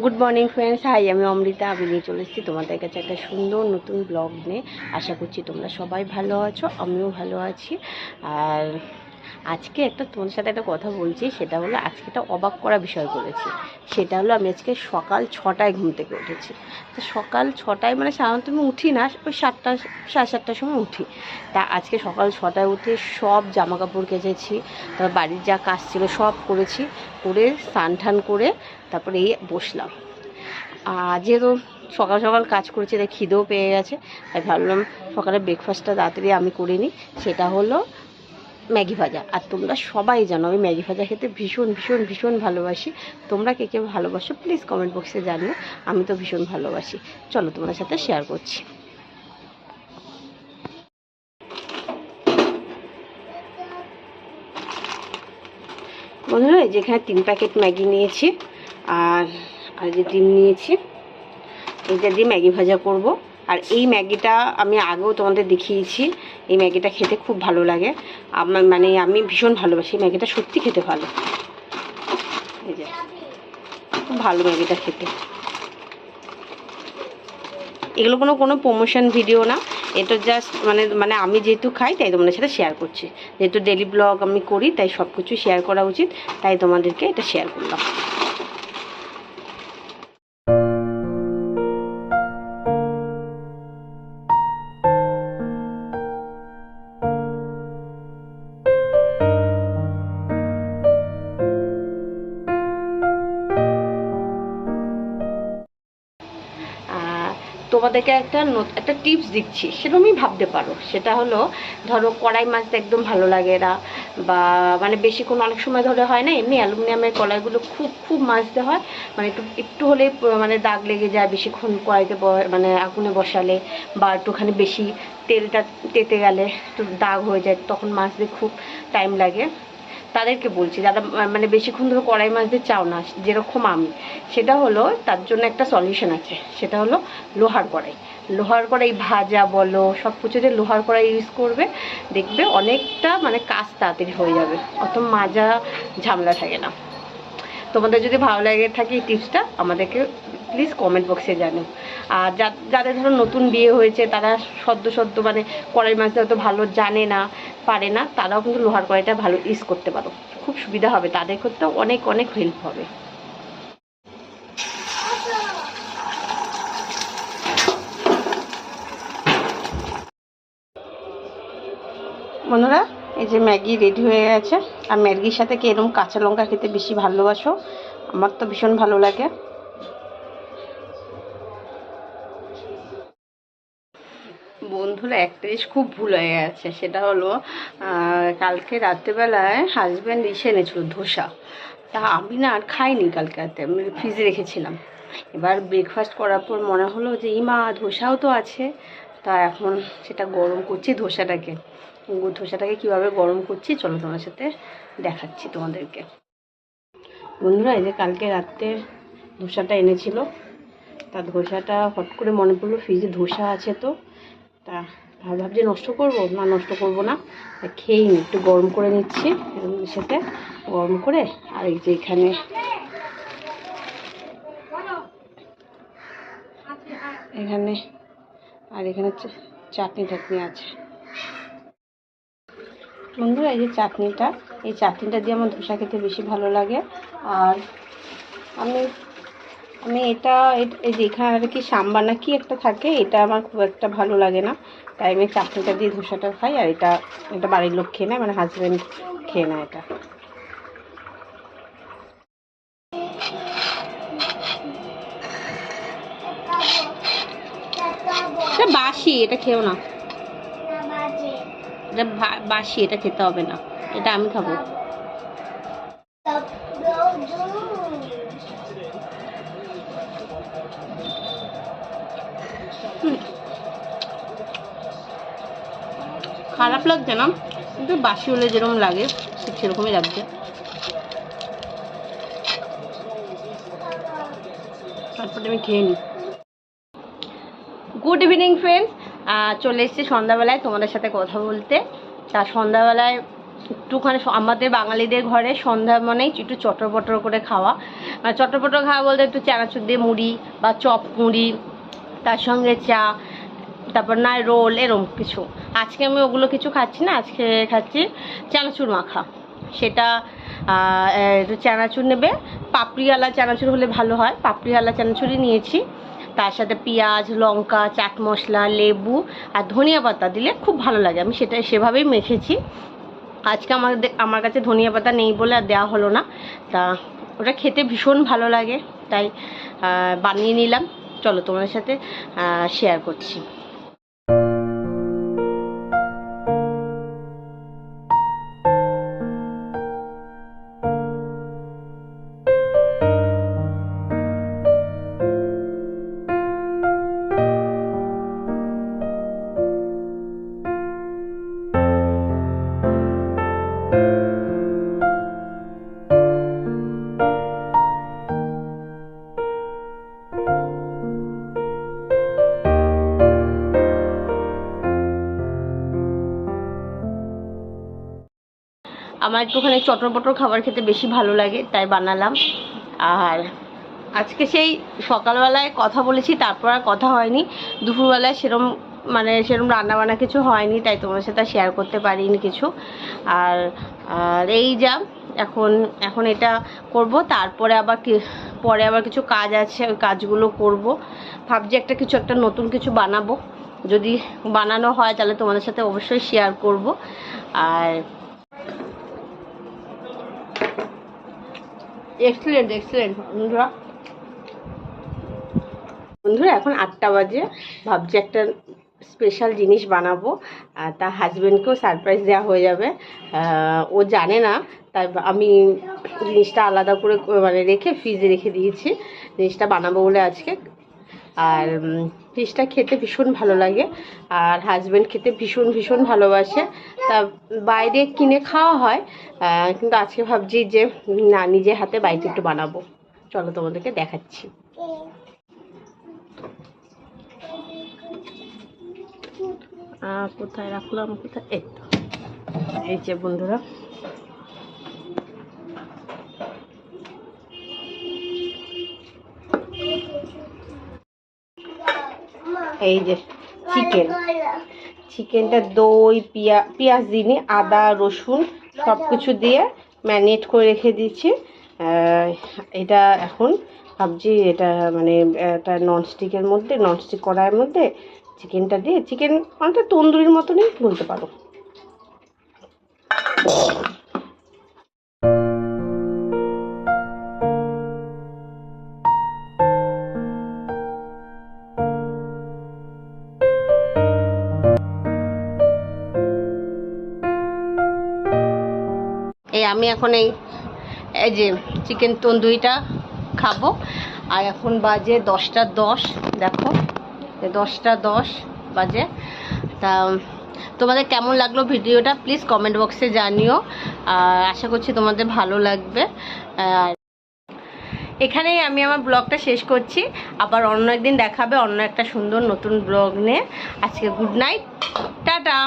Good morning friends. High আমি অমৃতা আমি নিয়ে চলে এসেছি তোমাদের কাছে একটা সুন্দর নতুন ব্লগ নিয়ে। আশা করছি তোমরা সবাই ভালো আছো, আমিও ভালো আছি। আর আজকে একটা তোমাদের সাথে একটা কথা বলছি, সেটা হলো আজকে একটা অবাক করা বিষয় করেছি। সেটা হলো আমি আজকে সকাল 6টায় ঘুম থেকে উঠেছি। তো সকাল 6টায় মানে সাধারণত আমি উঠি না, ওই 7টা 7:30টার সময় উঠি। তা আজকে সকাল 6টায় উঠে সব জামা কাপড় কেচেছি, তারপর বাড়ির যা কাজ ছিল সব করেছি, করে স্নান টান করে তারপরে এই বসলাম। যেহেতু সকাল সকাল কাজ করেছি তাই খিদেও পেয়ে গেছে, তাই ভাবলাম সকালে ব্রেকফাস্টটা তাড়াতাড়ি আমি করে নিই। সেটা হলো ম্যাগি ভাজা। আর তোমরা সবাই জানো আমি ম্যাগি ভাজা খেতে ভীষণ ভীষণ ভীষণ ভালোবাসি। তোমরা কে কে ভালোবাসো প্লিজ কমেন্ট বক্সে জানিও। আমি তো ভীষণ ভালোবাসি। চলো তোমাদের সাথে শেয়ার করছি। বন্ধুরা, এই যেখানে 3 প্যাকেট ম্যাগি নিয়েছি, আর আর যে ডিম নিয়েছি, এইটা দিয়ে ম্যাগি ভাজা করব। আর এই ম্যাগিটা আমি আগেও তোমাদের দেখিয়েছি। এই ম্যাগিটা খেতে খুব ভালো লাগে, আমার মানে আমি ভীষণ ভালোবাসি ম্যাগিটা, সত্যি খেতে ভালো। এই যে খুব ভালো ম্যাগিটা খেতে। এগুলো কোনো প্রমোশন ভিডিও না, এটা জাস্ট মানে আমি যেহেতু খাই তাই তোমাদের সাথে শেয়ার করছি। যেহেতু ডেলি ব্লগ আমি করি তাই সব কিছু শেয়ার করা উচিত, তাই তোমাদেরকে এটা শেয়ার করলাম। তোমাদেরকে একটা টিপস দিচ্ছি, সেরকমই ভাবতে পারো। সেটা হলো, ধরো কড়াই মাছতে একদম ভালো লাগে না, বা মানে বেশিক্ষণ অনেক সময় ধরে হয় না, এমনি অ্যালুমিনিয়ামের কড়াইগুলো খুব খুব মাজতে হয়, মানে একটু হলে মানে দাগ লেগে যায় বেশিক্ষণ কড়াইতে মানে আগুনে বসালে, বা একটুখানি বেশি তেলটা তেতে গেলে একটু দাগ হয়ে যায়, তখন মাজতে খুব টাইম লাগে। তাদেরকে বলছি যারা মানে বেশিক্ষণ ধরে কড়াই মাজতে চাও না, যেরকম আমি, সেটা হলো তার জন্য একটা সলিউশন আছে। সেটা হলো লোহার কড়াই। লোহার কড়াই ভাজা বলো সব কিছুতে লোহার কড়াই ইউজ করবে, দেখবে অনেকটা মানে কাজ তাড়াতাড়ি হয়ে যাবে, অত মাজা ঝামেলা থাকে না। তোমাদের যদি ভালো লাগে থাকে এই টিপসটা আমাদেরকে প্লিজ কমেন্ট বক্সে জানো। আর যাদের ধরো নতুন বিয়ে হয়েছে, তারা সদ্য মানে কড়াই মাজতে হয়তো ভালো জানে না, পারে না, তারাও কিন্তু লোহার কড়াইটা ভালো ইউজ করতে পারো, খুব সুবিধা হবে, তাদের ক্ষেত্রেও অনেক অনেক হেল্প হবে। বন্ধুরা, এই যে ম্যাগি রেডি হয়ে গেছে। আর ম্যাগির সাথে কি এরকম কাঁচা লঙ্কা খেতে বেশি ভালোবাসো? আমার তো ভীষণ ভালো লাগে। বন্ধুরা, একটা জিনিস খুব ভুল হয়ে গেছে, সেটা হলো কালকে রাত্রেবেলায় হাজব্যান্ড এনেছিল ধোসা। তা আমি না আর খাইনি কালকে রাতে, আমি ফ্রিজে রেখেছিলাম। এবার ব্রেকফাস্ট করার পর মনে হলো যে ইমা ধোসাও তো আছে, তা এখন সেটা গরম করছি ধোসাটাকে কীভাবে গরম করছি চলো তোমার সাথে দেখাচ্ছি তোমাদেরকে। বন্ধুরা, এই যে কালকে রাত্রে ধোসাটা এনেছিল, তা ধোসাটা হট করে মনে পড়লো ফ্রিজে ধোসা আছে, তো তা ভাবছি নষ্ট করব না, খেয়েই নি, একটু গরম করে নিচ্ছি এর সাথে, গরম করে। আর এই যে এখানে এখানে চাটনি আছে। বন্ধুরা, এই যে এই চাটনিটা দিয়ে আমার ধোসা খেতে বেশি ভালো লাগে। আর আমি এটা এই যে এখানে আর কি সাম্বার না কি একটা থাকে, এটা আমার খুব একটা ভালো লাগে না, তাই আমি চাটনিটা দিয়ে ধোসাটা খাই। আর এটা বাড়ির লোক খেয়ে নেয়, মানে হাজব্যান্ড খেয়ে নেয়। এটা বাসি, এটা খেও না, এটা বাসি, এটা খেতে হবে না, এটা আমি খাবো। খারাপ লাগছে না, কিন্তু বাসি হলে যেরকম লাগে ঠিক সেরকমই লাগছে। তারপরে আমি খেয়ে নিই। গুড ইভিনিং ফ্রেন্ডস, চলে এসেছি সন্ধ্যাবেলায় তোমাদের সাথে কথা বলতে। তা সন্ধ্যাবেলায় একটুখানি আমাদের বাঙালিদের ঘরে সন্ধ্যা মানেই একটু চটরপটর করে খাওয়া, মানে চটরপটর খাওয়া বলতে একটু চানাচুর দিয়ে মুড়ি বা চপ মুড়ি, তার সঙ্গে চা, তারপর না রোল, এরম কিছু। আজকে আমি ওগুলো কিছু খাচ্ছি না, আজকে খাচ্ছি চানাচুর মাখা। সেটা একটু চানাচুর নেবে, পাপড়িওয়ালা চানাচুর হলে ভালো হয়, পাপড়িওয়ালা চানাচুরই নিয়েছি। তার সাথে পেঁয়াজ, লঙ্কা, চাট মশলা, লেবু আর ধনিয়া পাতা দিলে খুব ভালো লাগে। আমি সেটা সেভাবেই মেখেছি। আজকে আমার কাছে ধনিয়া পাতা নেই বলে আর দেওয়া হলো না। তা ওটা খেতে ভীষণ ভালো লাগে, তাই বানিয়ে নিলাম। চলো তোমাদের সাথে শেয়ার করছি। আমার একটুখানি চটরপটর খাবার খেতে বেশি ভালো লাগে, তাই বানালাম। আর আজকে সেই সকালবেলায় কথা বলেছি, তারপর আর কথা হয়নি। দুপুরবেলায় সেরম রান্নাবান্না কিছু হয়নি, তাই তোমার সাথে শেয়ার করতে পারিনি কিছু। আর আর এই যা এখন এটা করব, তারপরে আবার কিছু কাজ আছে, ওই কাজগুলো করব। ভাবছি কিছু একটা নতুন কিছু বানাবো, যদি বানানো হয় তাহলে তোমাদের সাথে অবশ্যই শেয়ার করব। আর এক্সেলেন্ট বন্ধুরা এখন 8টা বাজে। ভাবছি একটা স্পেশাল জিনিস বানাবো, তার হাজবেন্ডকেও সারপ্রাইজ দেওয়া হয়ে যাবে। ও জানে না, তাই আমি জিনিসটা আলাদা করে মানে রেখে ফ্রিজে রেখে দিয়েছি, জিনিসটা বানাবো বলে আজকে। আর ফিশটা খেতে ভীষণ ভালো লাগে, আর হাজব্যান্ড খেতে ভীষণ ভালোবাসে। তা বাইরে কিনে খাওয়া হয়, কিন্তু আজকে ভাবছি যে না, নিজে হাতে বাড়িতে একটু বানাবো। চলো তোমাদেরকে দেখাচ্ছি। কোথায় রাখলাম, কোথায়, এই তো, এই যে বন্ধুরা, এই যে চিকেনটা দই পেঁয়াজ দিইনি, আদা রসুন সব কিছু দিয়ে ম্যারিনেট করে রেখে দিয়েছি। এটা এখন ভাবছি এটা মানে একটা ননস্টিক কড়াইয়ের মধ্যে চিকেনটা দিয়ে, চিকেন অনেকটা তন্দুরির মতনই বলতে পারো। আমি এখন এই যে চিকেন তন্দুরিটা খাবো। আর এখন বাজে 10টা 10, দেখো 10টা 10 বাজে। তা তোমাদের কেমন লাগলো ভিডিওটা প্লিজ কমেন্ট বক্সে জানিও, আর আশা করছি তোমাদের ভালো লাগবে। এখানেই আমি আমার ব্লগটা শেষ করছি, আবার অন্য একদিন দেখাবে অন্য একটা সুন্দর নতুন ব্লগ নিয়ে। আজকে গুড নাইট, টাটা।